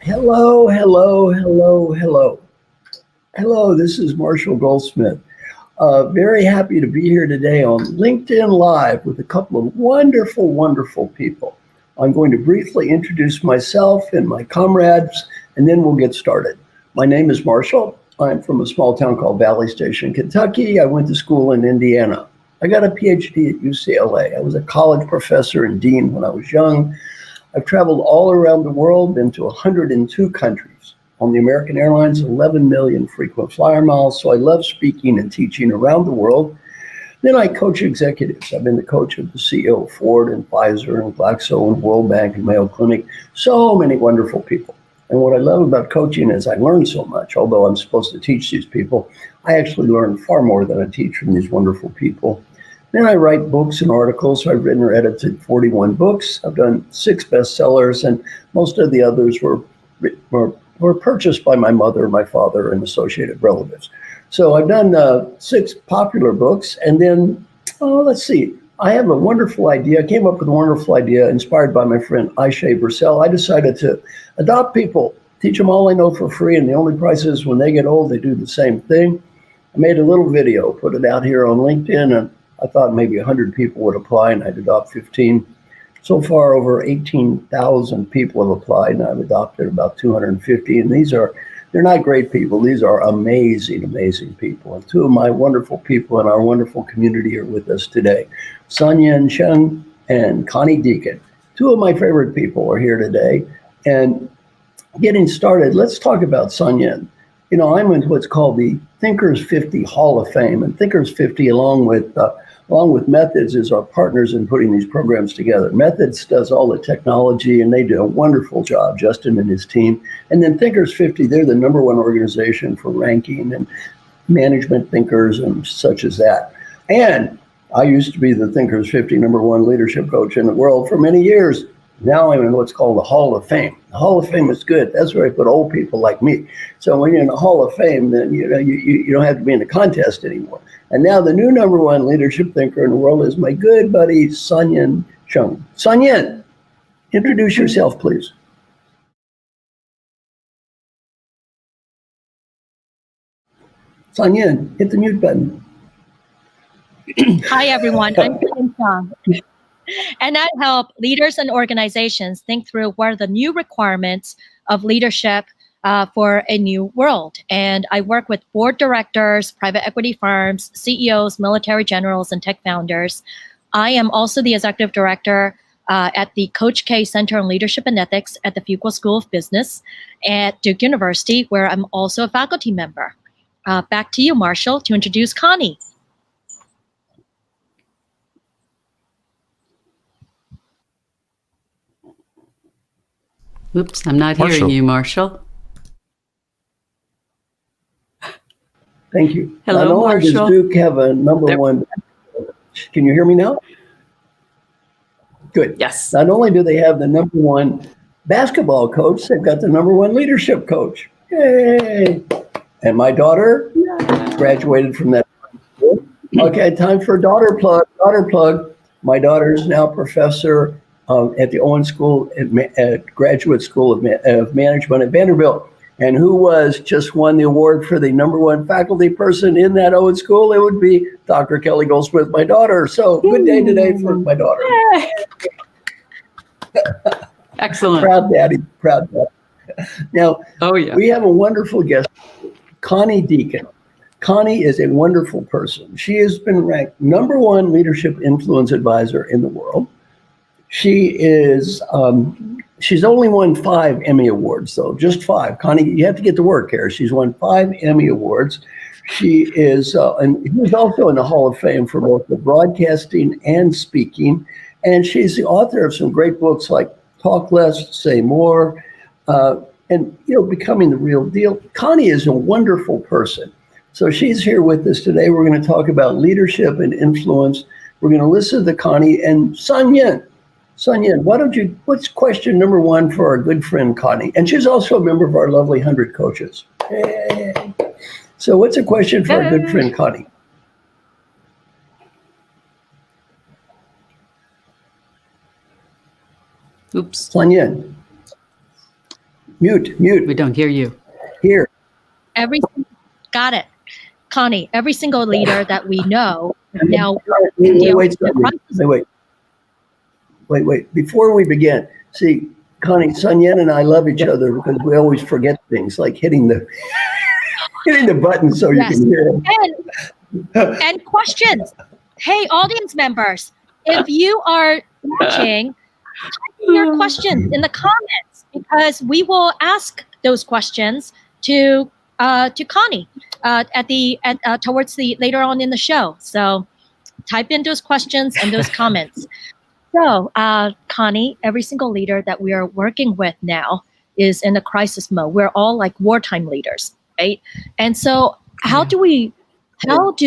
Hello, hello, hello, hello. Hello, this is Marshall Goldsmith. Very happy to be here today on LinkedIn Live with a couple of wonderful, wonderful people. I'm going to briefly introduce myself and my comrades, and then we'll get started. My name is Marshall. I'm from a small town called Valley Station, Kentucky. I went to school in Indiana. I got a PhD at UCLA. I was a college professor and dean when I was young. I've traveled all around the world, been to 102 countries. On the American Airlines, 11 million frequent flyer miles. So I love speaking and teaching around the world. Then I coach executives. I've been the coach of the CEO of Ford and Pfizer and Glaxo and World Bank and Mayo Clinic. So many wonderful people. And what I love about coaching is I learn so much. Although I'm supposed to teach these people, I actually learn far more than I teach from these wonderful people. Then I write books and articles. So I've written or edited 41 books. I've done 6 bestsellers, and most of the others were purchased by my mother, my father, and associated relatives. So I've done 6 popular books, and then, let's see, I have a wonderful idea. I came up with a wonderful idea inspired by my friend Aisha Bursell. I decided to adopt people, teach them all I know for free, and the only price is when they get old, they do the same thing. I made a little video, put it out here on LinkedIn, and I thought maybe 100 people would apply, and I'd adopt 15. So far, over 18,000 people have applied, and I've adopted about 250. And they're not great people. These are amazing, amazing people. And 2 of my wonderful people in our wonderful community are with us today. Sanyin and Connie Dieken. 2 of my favorite people are here today. And getting started, let's talk about Sanyin. You know, I'm in what's called the Thinkers 50 Hall of Fame. And Thinkers 50, along with Methods, is our partners in putting these programs together. Methods does all the technology, and they do a wonderful job, Justin and his team. And then Thinkers 50, they're the #1 organization for ranking and management thinkers and such as that. And I used to be the Thinkers 50 #1 leadership coach in the world for many years. Now I'm in what's called the Hall of Fame. The Hall of Fame is good. That's where I put old people like me. So when you're in the Hall of Fame, then you don't have to be in the contest anymore. And now the new #1 leadership thinker in the world is my good buddy, Sanyin Chung. Sanyin, introduce yourself, please. Sanyin, hit the mute button. Hi, everyone. I'm Siang. And I help leaders and organizations think through what are the new requirements of leadership for a new world. And I work with board directors, private equity firms, CEOs, military generals, and tech founders. I am also the executive director at the Coach K Center on Leadership and Ethics at the Fuqua School of Business at Duke University, where I'm also a faculty member. Back to you, Marshall, to introduce Connie. Oops, I'm not hearing you, Marshall. Thank you. Hello, not only Marshall. does Duke have a #1, can you hear me now? Good. Yes. Not only do they have the #1 basketball coach, they've got the #1 leadership coach. Yay! And my daughter graduated from that school. Okay, time for daughter plug. Daughter plug. My daughter is now professor at the Owen School at Graduate School of Management at Vanderbilt. And who was just won the award for the #1 faculty person in that Owen school? It would be Dr. Kelly Goldsmith, my daughter. So good day today for my daughter. Excellent. Proud daddy, proud daddy. Now, we have a wonderful guest, Connie Dieken. Connie is a wonderful person. She has been ranked #1 leadership influence advisor in the world. She is, she's only won 5 Emmy Awards, though, just 5. Connie, you have to get to work here. She's won 5 Emmy Awards. She is, and she's also in the Hall of Fame for both the broadcasting and speaking. And she's the author of some great books like Talk Less, Say More, and, Becoming the Real Deal. Connie is a wonderful person. So she's here with us today. We're going to talk about leadership and influence. We're going to listen to Connie and Sanyin. Sanyin, what's question #1 for our good friend Connie? And she's also a member of our lovely 100 coaches. Hey. So what's a question for our good friend Connie? Oops. Sanyin. Mute. We don't hear you. Here. Got it. Connie, every single leader that we know now. Wait. Before we begin, see, Connie, Sanyin and I love each other because we always forget things like hitting the button so you can hear it. And questions. Hey, audience members, if you are watching, type in your questions in the comments because we will ask those questions to Connie towards the later on in the show. So type in those questions and those comments. So, Connie, every single leader that we are working with now is in a crisis mode. We're all like wartime leaders, right? And so how do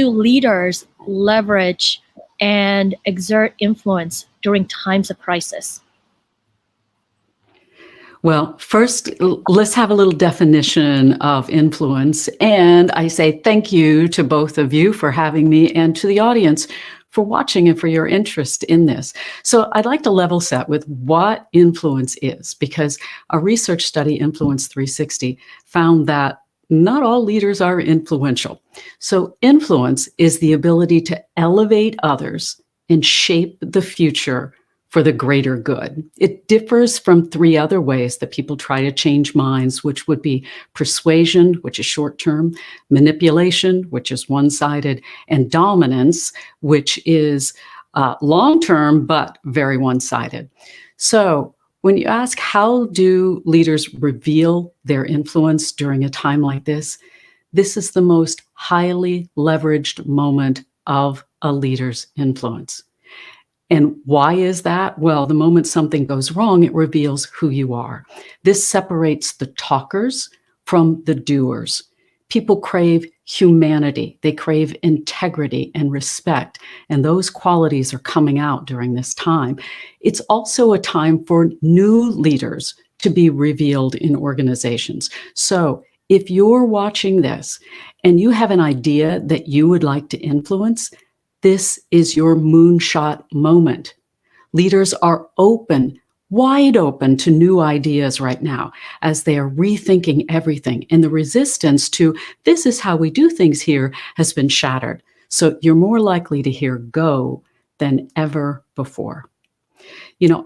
leaders leverage and exert influence during times of crisis? Well, first, let's have a little definition of influence. And I say thank you to both of you for having me and to the audience for watching and for your interest in this. So I'd like to level set with what influence is, because a research study, Influence 360, found that not all leaders are influential. So influence is the ability to elevate others and shape the future for the greater good. It differs from 3 other ways that people try to change minds, which would be persuasion, which is short-term, manipulation, which is one-sided, and dominance, which is long-term, but very one-sided. So when you ask how do leaders reveal their influence during a time like this is the most highly leveraged moment of a leader's influence. And why is that? Well, the moment something goes wrong, it reveals who you are. This separates the talkers from the doers. People crave humanity. They crave integrity and respect. And those qualities are coming out during this time. It's also a time for new leaders to be revealed in organizations. So if you're watching this and you have an idea that you would like to influence, this is your moonshot moment. Leaders are wide open to new ideas right now as they are rethinking everything. And the resistance to this is how we do things here has been shattered. So you're more likely to hear go than ever before.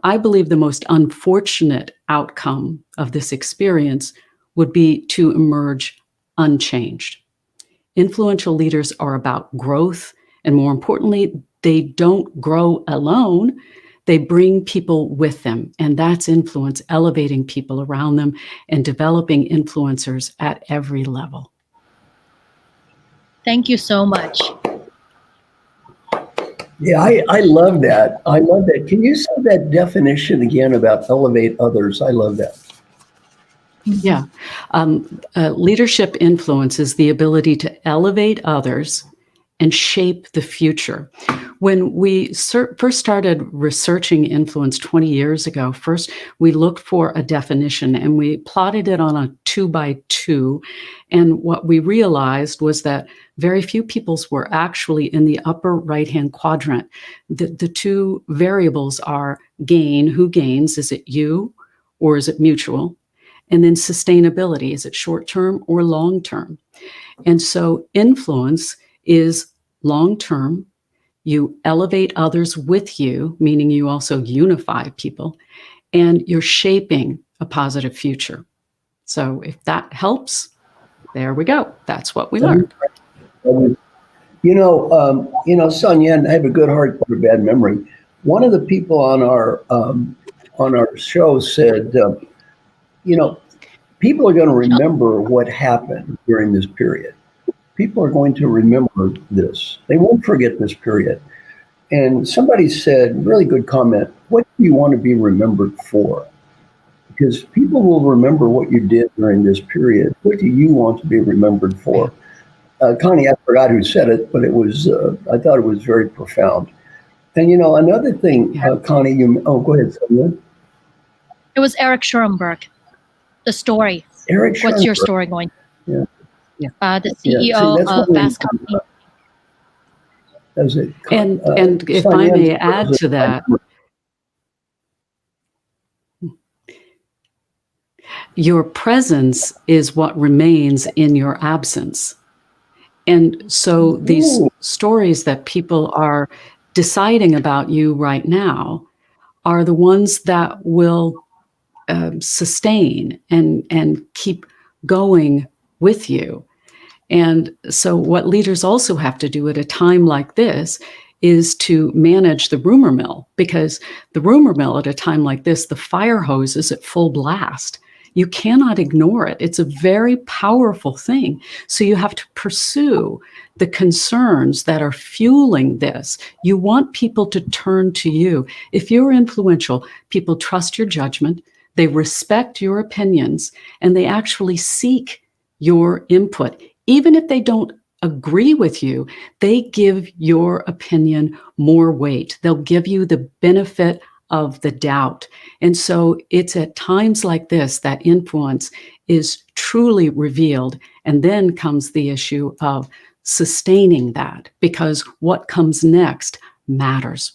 I believe the most unfortunate outcome of this experience would be to emerge unchanged. Influential leaders are about growth. And more importantly, they don't grow alone. They bring people with them. And that's influence, elevating people around them and developing influencers at every level. Thank you so much. Yeah, I love that. I love that. Can you say that definition again about elevate others? I love that. Yeah. Leadership influence is the ability to elevate others and shape the future. When we first started researching influence 20 years ago, first we looked for a definition and we plotted it on a 2x2. And what we realized was that very few peoples were actually in the upper right-hand quadrant. The 2 variables are gain, who gains, is it you or is it mutual? And then sustainability, is it short-term or long-term? And so influence is long-term. You elevate others with you, meaning you also unify people, and you're shaping a positive future. So if that helps, there we go. That's what we learned. Sanyin, I have a good heart but a bad memory. One of the people on our show said, people are going to remember what happened during this period. People are going to remember this. They won't forget this period. And somebody said, really good comment, what do you want to be remembered for? Because people will remember what you did during this period. What do you want to be remembered for? Connie, I forgot who said it, but it was, I thought it was very profound. And another thing, Connie, go ahead, Sonia. It was Eric Schoenberg. The story. Eric Schoenberg. What's your story going? Yeah. The CEO of Fast Company. And if I may add to that, your presence is what remains in your absence. And so these stories that people are deciding about you right now are the ones that will sustain and keep going with you. And so what leaders also have to do at a time like this is to manage the rumor mill, because the rumor mill at a time like this, the fire hose is at full blast. You cannot ignore it. It's a very powerful thing. So you have to pursue the concerns that are fueling this. You want people to turn to you. If you're influential, people trust your judgment, they respect your opinions, and they actually seek your input. Even if they don't agree with you, they give your opinion more weight. They'll give you the benefit of the doubt. And so it's at times like this that influence is truly revealed. And then comes the issue of sustaining that, because what comes next matters.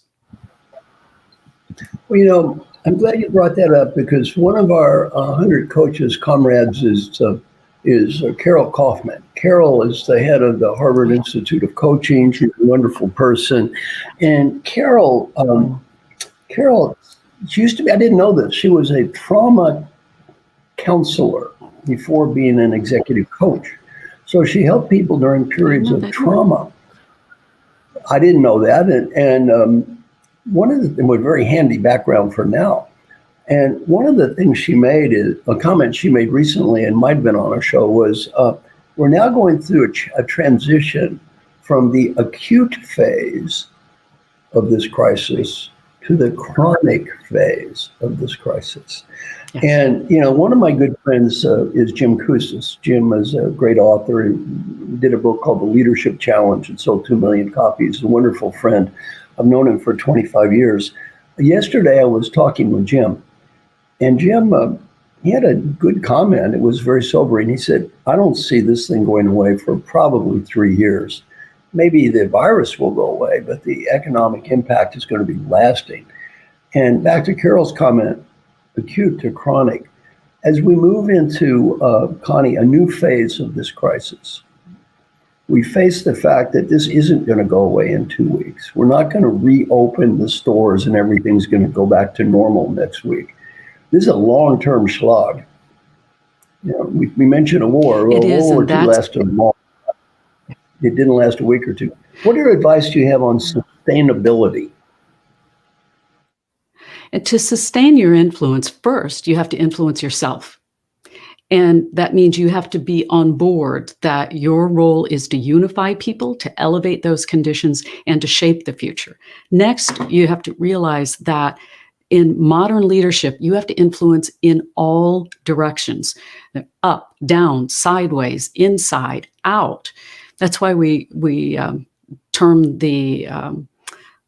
Well, I'm glad you brought that up, because one of our 100 coaches comrades is Carol Kaufman. Carol is the head of the Harvard Institute of Coaching. She's a wonderful person. And Carol, she used to be, I didn't know this, she was a trauma counselor before being an executive coach. So she helped people during periods of trauma. I didn't know that. And one of the was very handy background for now. And one of the things she made is a comment she made recently, and might have been on our show, was we're now going through a transition from the acute phase of this crisis to the chronic phase of this crisis. Yes. And, one of my good friends is Jim Koussis. Jim is a great author. He did a book called The Leadership Challenge and sold 2 million copies. He's a wonderful friend. I've known him for 25 years. Yesterday, I was talking with Jim. And Jim, he had a good comment. It was very sobering. He said, I don't see this thing going away for probably 3 years. Maybe the virus will go away, but the economic impact is going to be lasting. And back to Carol's comment, acute to chronic, as we move into, Connie, a new phase of this crisis, we face the fact that this isn't going to go away in 2 weeks. We're not going to reopen the stores and everything's going to go back to normal next week. This is a long-term slog. We mentioned a war. Well, World War II lasted long. It didn't last a week or two. What advice do you have on sustainability? And to sustain your influence, first, you have to influence yourself. And that means you have to be on board that your role is to unify people, to elevate those conditions, and to shape the future. Next, you have to realize that in modern leadership, you have to influence in all directions, up, down, sideways, inside, out. That's why we term the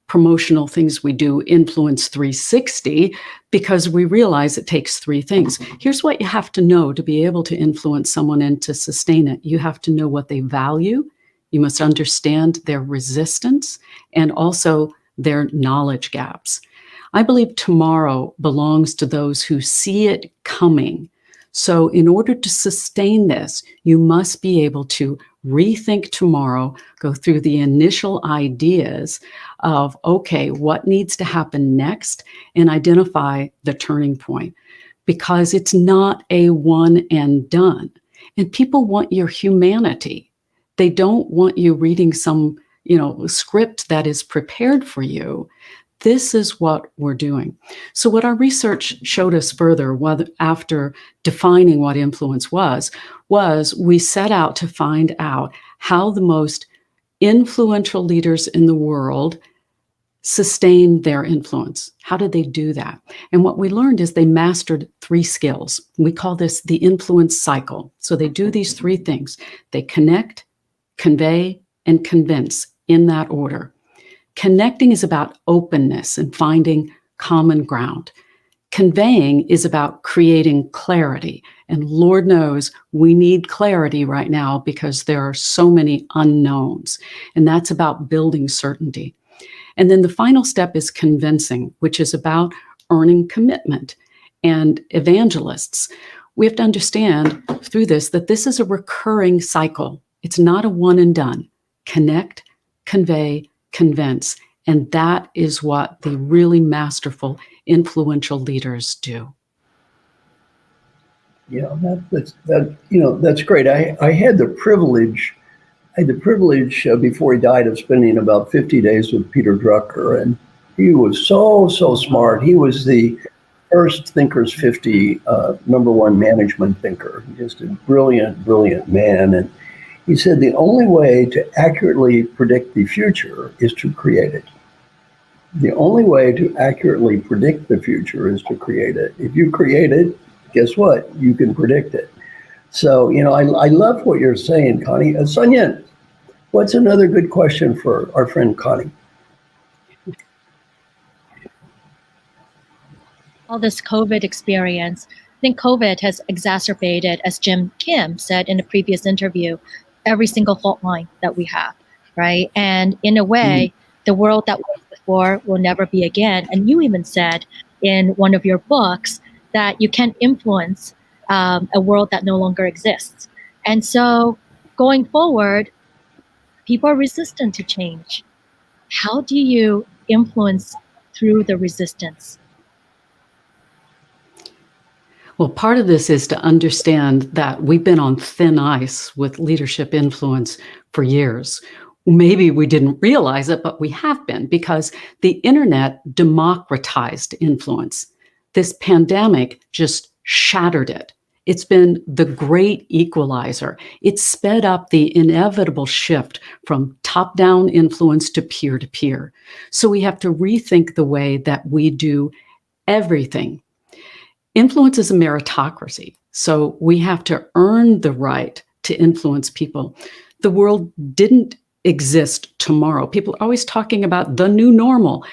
promotional things we do Influence 360, because we realize it takes 3 things. Here's what you have to know to be able to influence someone and to sustain it. You have to know what they value. You must understand their resistance and also their knowledge gaps. I believe tomorrow belongs to those who see it coming, So in order to sustain this, you must be able to rethink tomorrow, go through the initial ideas of, okay, what needs to happen next, and identify the turning point, because it's not a one and done. And people want your humanity. They don't want you reading some, script that is prepared for you. This is what we're doing. So what our research showed us further, after defining what influence was we set out to find out how the most influential leaders in the world sustained their influence. How did they do that? And what we learned is they mastered 3 skills. We call this the influence cycle. So they do these 3 things. They connect, convey, and convince, in that order. Connecting is about openness and finding common ground. Conveying is about creating clarity. And Lord knows we need clarity right now because there are so many unknowns. And that's about building certainty. And then the final step is convincing, which is about earning commitment. And evangelists, we have to understand through this that this is a recurring cycle. It's not a one and done. Connect, convey, convince. And that is what the really masterful, influential leaders do. Yeah, that's great. I had the privilege before he died of spending about 50 days with Peter Drucker, and he was so smart. He was the first Thinkers 50 #1 management thinker, just a brilliant man. And he said the only way to accurately predict the future is to create it. The only way to accurately predict the future is to create it. If you create it, guess what? You can predict it. So, I love what you're saying, Connie. Sanyin, what's another good question for our friend Connie? All this COVID experience, I think COVID has exacerbated, as Jim Kim said in a previous interview, every single fault line that we have, right? And in a way, the world that was before will never be again. And you even said in one of your books that you can't influence a world that no longer exists. And so going forward, people are resistant to change. How do you influence through the resistance? Well, part of this is to understand that we've been on thin ice with leadership influence for years. Maybe we didn't realize it, but we have been, because the internet democratized influence. This pandemic just shattered it. It's been the great equalizer. It sped up the inevitable shift from top-down influence to peer-to-peer. So we have to rethink the way that we do everything. Influence is a meritocracy, so we have to earn the right to influence people. The world didn't exist tomorrow. People are always talking about the new normal.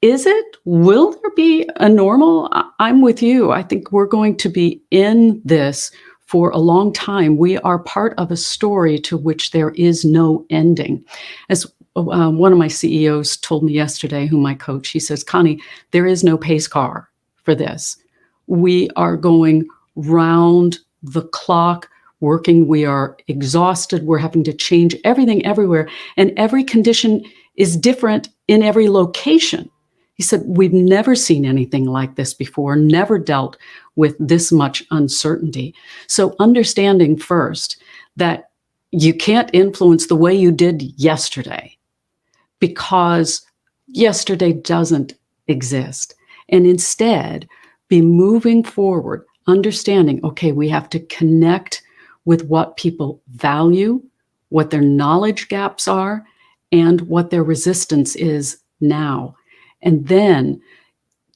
Is it? Will there be a normal? I'm with you. I think we're going to be in this for a long time. We are part of a story to which there is no ending. As one of my CEOs told me yesterday, whom I coach, he says, Connie, there is no pace car for this. We are going round the clock working. We are exhausted. We're having to change everything everywhere. And every condition is different in every location. He said, we've never seen anything like this before, never dealt with this much uncertainty. So understanding first that you can't influence the way you did yesterday, because yesterday doesn't exist. And instead, be moving forward, understanding, okay, we have to connect with what people value, what their knowledge gaps are, and what their resistance is now. And then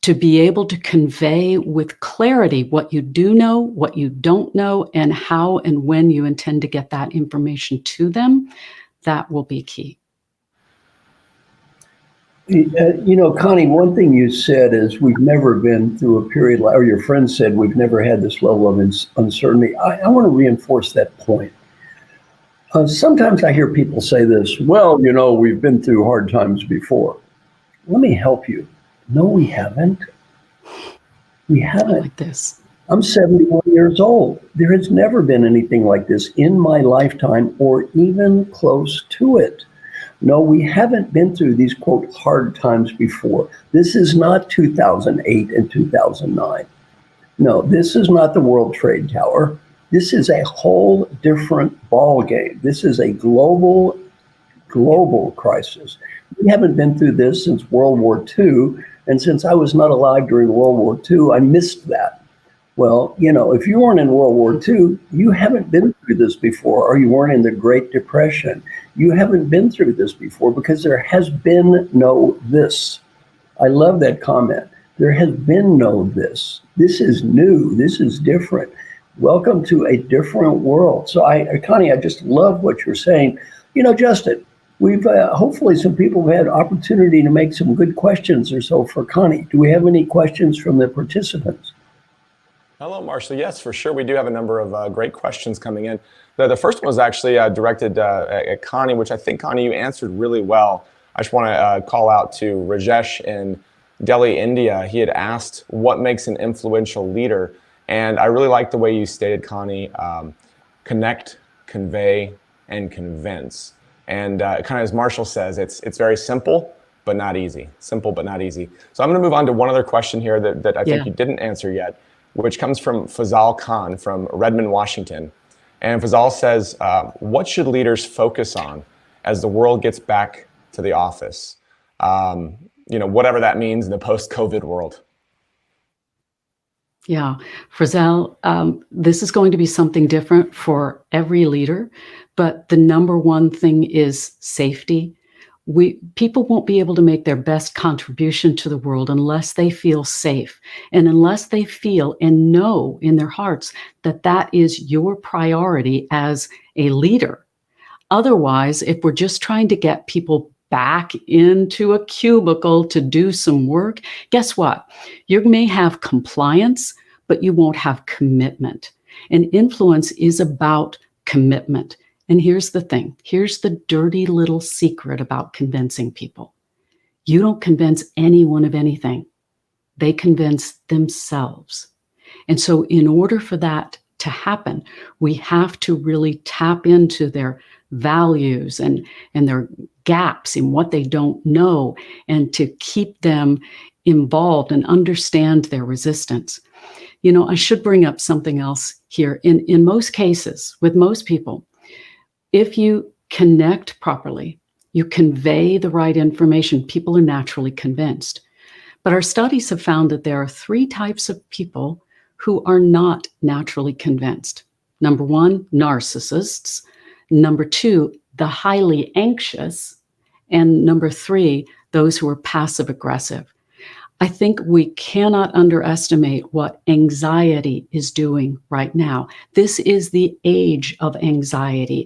to be able to convey with clarity what you do know, what you don't know, and how and when you intend to get that information to them, that will be key. Connie, one thing you said is we've never been through a period, or your friend said we've never had this level of uncertainty. I want to reinforce that point. Sometimes I hear people say this, well, we've been through hard times before. Let me help you. No, we haven't. We haven't. Like this. I'm 71 years old. There has never been anything like this in my lifetime or even close to it. No, we haven't been through these, quote, hard times before. This is not 2008 and 2009. No, this is not the World Trade Tower. This is a whole different ball game. This is a global crisis. We haven't been through this since World War II. And since I was not alive during World War II, I missed that. Well, if you weren't in World War II, you haven't been through this before, or you weren't in the Great Depression. You haven't been through this before because there has been no this. I love that comment. There has been no this. This is new. This is different. Welcome to a different world. So Connie, I just love what you're saying. Justin, we've hopefully some people have had opportunity to make some good questions or so for Connie. Do we have any questions from the participants? Hello, Marshall. Yes, for sure. We do have a number of great questions coming in. The first one was actually directed at Connie, which I think, Connie, you answered really well. I just want to call out to Rajesh in Delhi, India. He had asked what makes an influential leader. And I really like the way you stated, Connie, connect, convey, and convince. And kind of as Marshall says, it's very simple, but not easy. Simple, but not easy. So I'm going to move on to one other question here that I think you didn't answer yet, which comes from Fazal Khan from Redmond, Washington. And Fazal says, what should leaders focus on as the world gets back to the office? Whatever that means in the post-COVID world. Yeah, Fazal, this is going to be something different for every leader, but the number one thing is safety. People won't be able to make their best contribution to the world unless they feel safe and unless they feel and know in their hearts that that is your priority as a leader. Otherwise, if we're just trying to get people back into a cubicle to do some work, guess what? You may have compliance, but you won't have commitment. And influence is about commitment. And here's the thing. Here's the dirty little secret about convincing people. You don't convince anyone of anything. They convince themselves. And so in order for that to happen, we have to really tap into their values and their gaps in what they don't know and to keep them involved and understand their resistance. I should bring up something else here. In most cases, with most people, if you connect properly, you convey the right information, people are naturally convinced. But our studies have found that there are 3 types of people who are not naturally convinced. Number 1, narcissists. Number 2, the highly anxious. And number 3, those who are passive aggressive. I think we cannot underestimate what anxiety is doing right now. This is the age of anxiety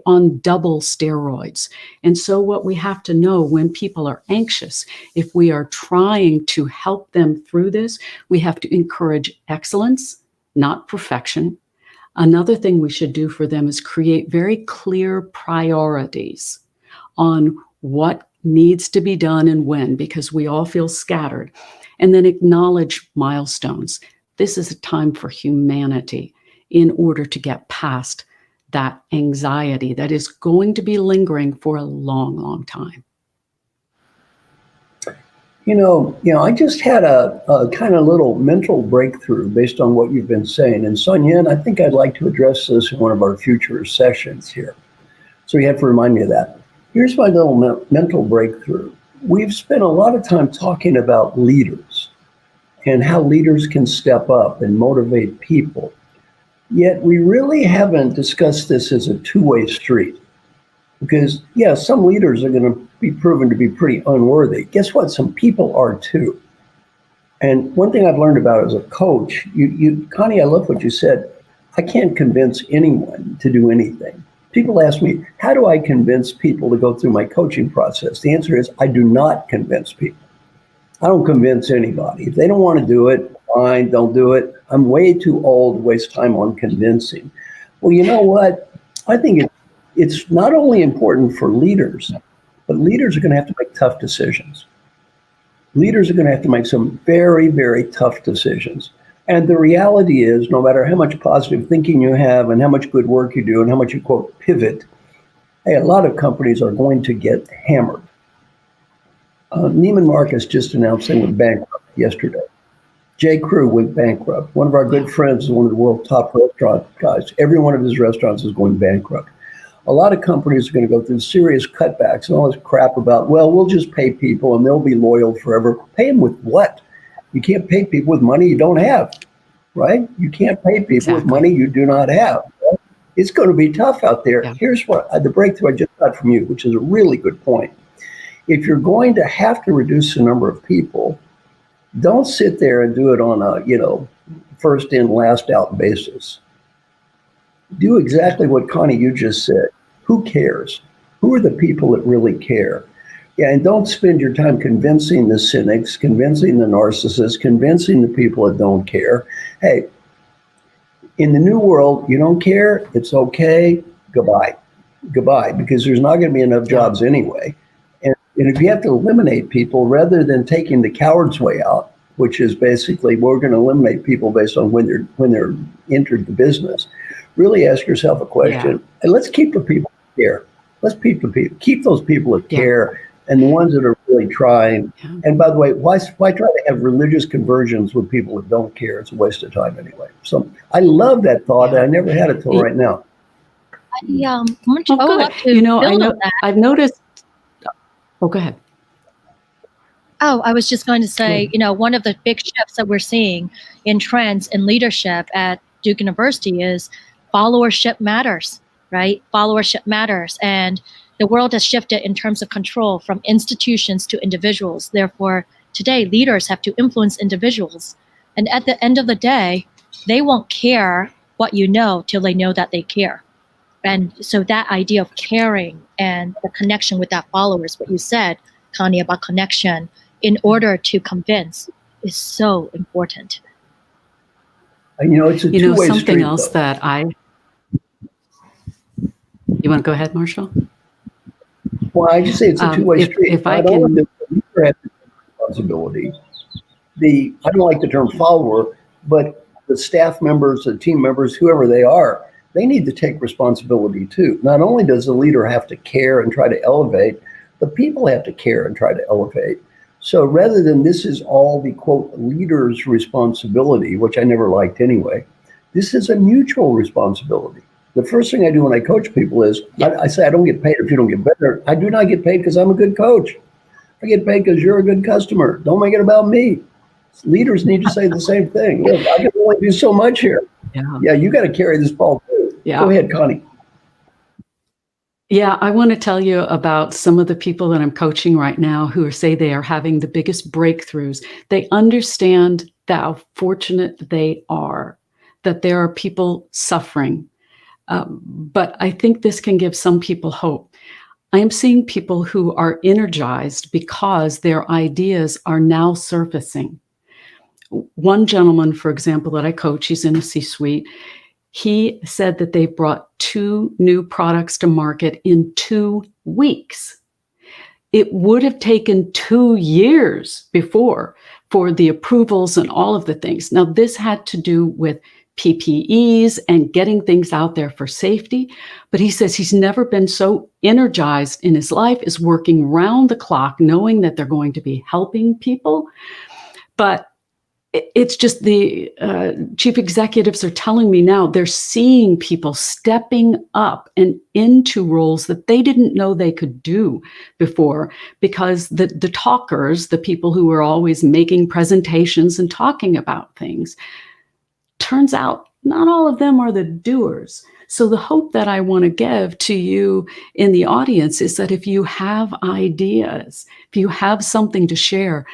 on double steroids. And so what we have to know when people are anxious, if we are trying to help them through this, we have to encourage excellence, not perfection. Another thing we should do for them is create very clear priorities on what needs to be done and when, because we all feel scattered, and then acknowledge milestones. This is a time for humanity in order to get past that anxiety that is going to be lingering for a long, long time. I just had a kind of little mental breakthrough based on what you've been saying. And Sanyin, I think I'd like to address this in one of our future sessions here. So you have to remind me of that. Here's my little mental breakthrough. We've spent a lot of time talking about leaders and how leaders can step up and motivate people. Yet we really haven't discussed this as a two-way street. Because, some leaders are going to be proven to be pretty unworthy. Guess what? Some people are too. And one thing I've learned about as a coach, Connie, I love what you said. I can't convince anyone to do anything. People ask me, how do I convince people to go through my coaching process? The answer is, I do not convince people. I don't convince anybody. If they don't want to do it, fine, don't do it. I'm way too old to waste time on convincing. Well, you know what? I think it's not only important for leaders, but leaders are going to have to make tough decisions. Leaders are going to have to make some very, very tough decisions. And the reality is, no matter how much positive thinking you have and how much good work you do and how much you, quote, pivot, hey, a lot of companies are going to get hammered. Neiman Marcus just announced they went bankrupt yesterday. J. Crew went bankrupt. One of our good friends is one of the world's top restaurant guys. Every one of his restaurants is going bankrupt. A lot of companies are going to go through serious cutbacks and all this crap about, well, we'll just pay people and they'll be loyal forever. Pay them with what? You can't pay people with money you don't have, right? You can't pay people with money you do not have. It's going to be tough out there. Yeah. Here's what the breakthrough I just got from you, which is a really good point. If you're going to have to reduce the number of people, don't sit there and do it on a, first in, last out basis. Do exactly what Connie, you just said. Who cares? Who are the people that really care? Yeah, and don't spend your time convincing the cynics, convincing the narcissists, convincing the people that don't care. Hey, in the new world, you don't care, it's okay, goodbye. Goodbye, because there's not going to be enough jobs anyway. And if you have to eliminate people, rather than taking the coward's way out, which is basically we're going to eliminate people based on when they're entered the business, really ask yourself a question, and let's keep the people that care. Let's keep those people that care. And the ones that are really trying, and by the way, why try to have religious conversions with people that don't care? It's a waste of time anyway. So I love that thought, and I never had it till right now. I would love to build on that. I've noticed. Oh, go ahead. Oh, I was just going to say, one of the big shifts that we're seeing in trends in leadership at Duke University is followership matters, right? Followership matters. And the world has shifted in terms of control from institutions to individuals. Therefore, today, leaders have to influence individuals. And at the end of the day, they won't care what you know till they know that they care. And so that idea of caring and the connection with that followers, what you said, Connie, about connection, in order to convince is so important. And it's a two-way something street, else though. that you want to go ahead, Marshall? Well, I just say it's a two-way street. If I Not only can, does the leader have the responsibility, I don't like the term follower, but the staff members, the team members, whoever they are, they need to take responsibility too. Not only does the leader have to care and try to elevate, the people have to care and try to elevate. So rather than this is all the, quote, leader's responsibility, which I never liked anyway, this is a mutual responsibility. The first thing I do when I coach people is I say, I don't get paid if you don't get better. I do not get paid because I'm a good coach. I get paid because you're a good customer. Don't make it about me. Leaders need to say the same thing. Look, I can only do so much here. Yeah, you got to carry this ball too. Yeah. Go ahead, Connie. Yeah, I want to tell you about some of the people that I'm coaching right now who say they are having the biggest breakthroughs. They understand how fortunate they are, that there are people suffering. But I think this can give some people hope. I am seeing people who are energized because their ideas are now surfacing. One gentleman, for example, that I coach, he's in a C-suite. He said that they brought 2 new products to market in 2 weeks. It would have taken 2 years before for the approvals and all of the things. Now, this had to do with PPEs and getting things out there for safety. But he says he's never been so energized in his life, is working round the clock, knowing that they're going to be helping people. But it's just the chief executives are telling me now they're seeing people stepping up and into roles that they didn't know they could do before, because the talkers, the people who were always making presentations and talking about things, turns out not all of them are the doers. So the hope that I want to give to you in the audience is that if you have ideas, if you have something to share,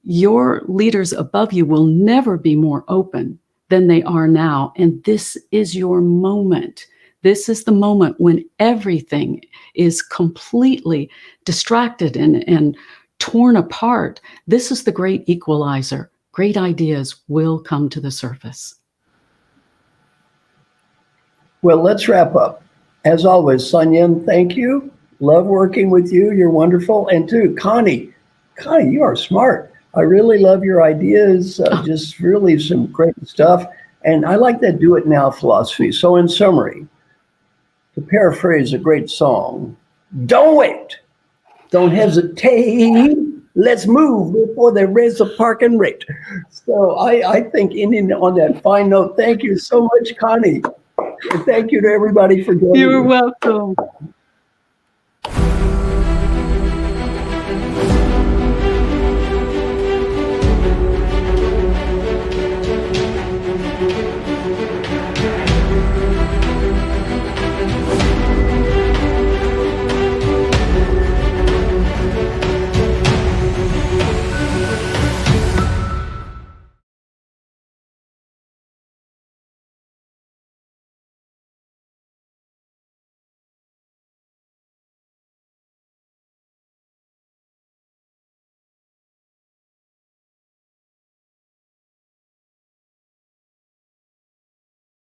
your leaders above you will never be more open than they are now. And this is your moment. This is the moment when everything is completely distracted and torn apart. This is the great equalizer. Great ideas will come to the surface. Well, let's wrap up. As always, Sanyin, thank you. Love working with you. You're wonderful. And too, Connie, you are smart. I really love your ideas. Just really some great stuff. And I like that do it now philosophy. So in summary, to paraphrase a great song, don't wait. Don't hesitate. Let's move before they raise the parking rate. So I think ending on that fine note, thank you so much, Connie. And thank you to everybody for joining. You're welcome.